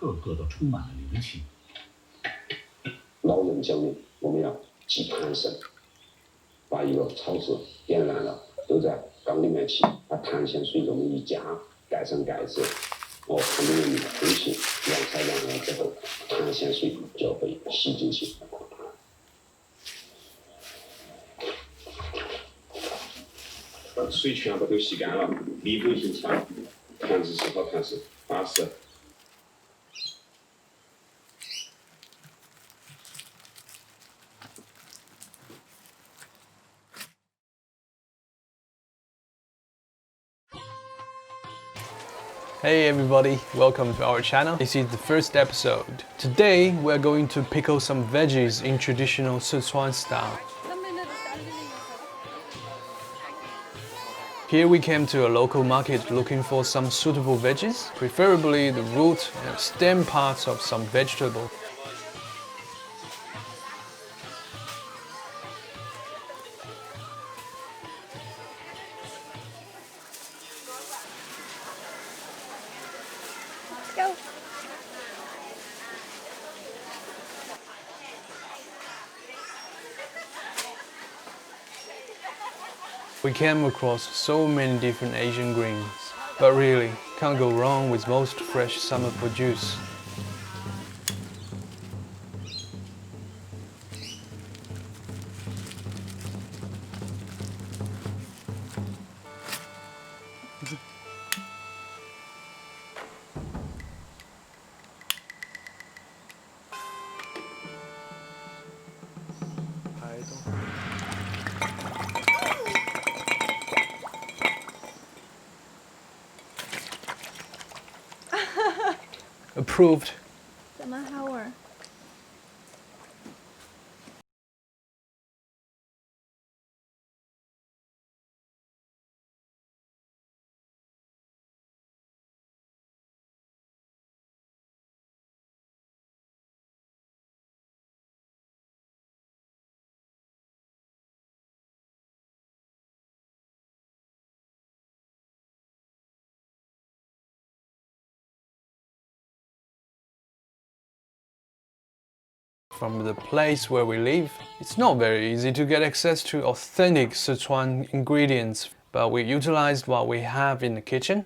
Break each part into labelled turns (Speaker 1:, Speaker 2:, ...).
Speaker 1: 个个都充满了灵气。
Speaker 2: 老人讲的，我们要记坛绳，把一个草子点燃了，丢在缸里面去，把碳咸水这么一加，盖上盖子，看里面的空气晾晒凉了之后，碳咸水就要被吸进去。水全部都吸干了，密封性强，坛子是好坛子，巴适。
Speaker 3: Hey everybody, welcome to our channel. This is the first episode. Today we're going to pickle some veggies in traditional Sichuan style. Here we came to a local market looking for some suitable veggies, preferably the root and stem parts of some vegetable.
Speaker 4: Go.
Speaker 3: We came across so many different Asian greens, but really can't go wrong with most fresh summer produce. Approved.
Speaker 4: 怎么好玩？
Speaker 3: From the place where we live, it's not very easy to get access to authentic Sichuan ingredients, but we utilized what we have in the kitchen.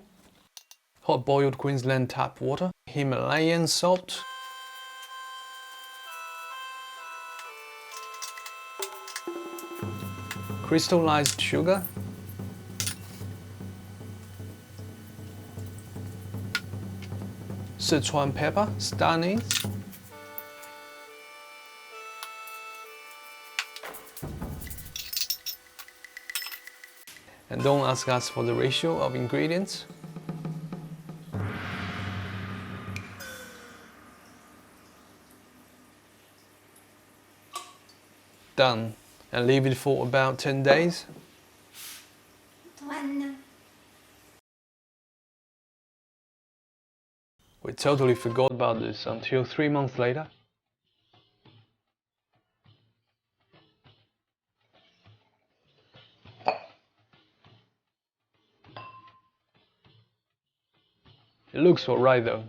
Speaker 3: Hot boiled Queensland tap water, Himalayan salt, crystallized sugar, Sichuan pepper, star anise, and don't ask us for the ratio of ingredients. Done, and leave it for about 10 days. We totally forgot about this until 3 months later. It looks alright though.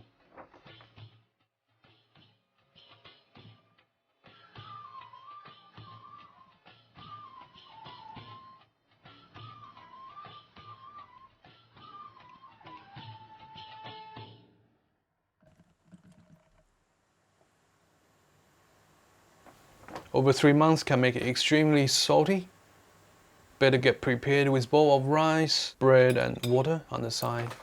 Speaker 3: Over 3 months can make it extremely salty. Better get prepared with a bowl of rice, bread and water on the side.
Speaker 1: "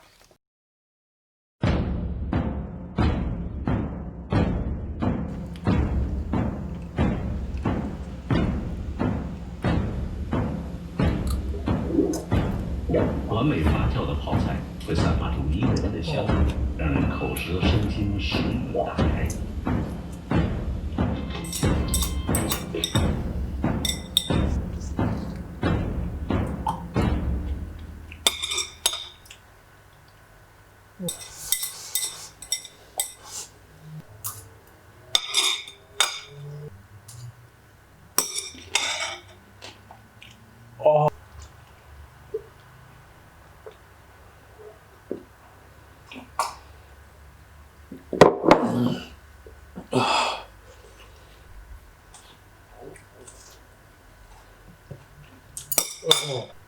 Speaker 1: 完美发酵的泡菜会散发出迷人的香味，让人口舌生津，食欲大开。
Speaker 4: 嗯嗯。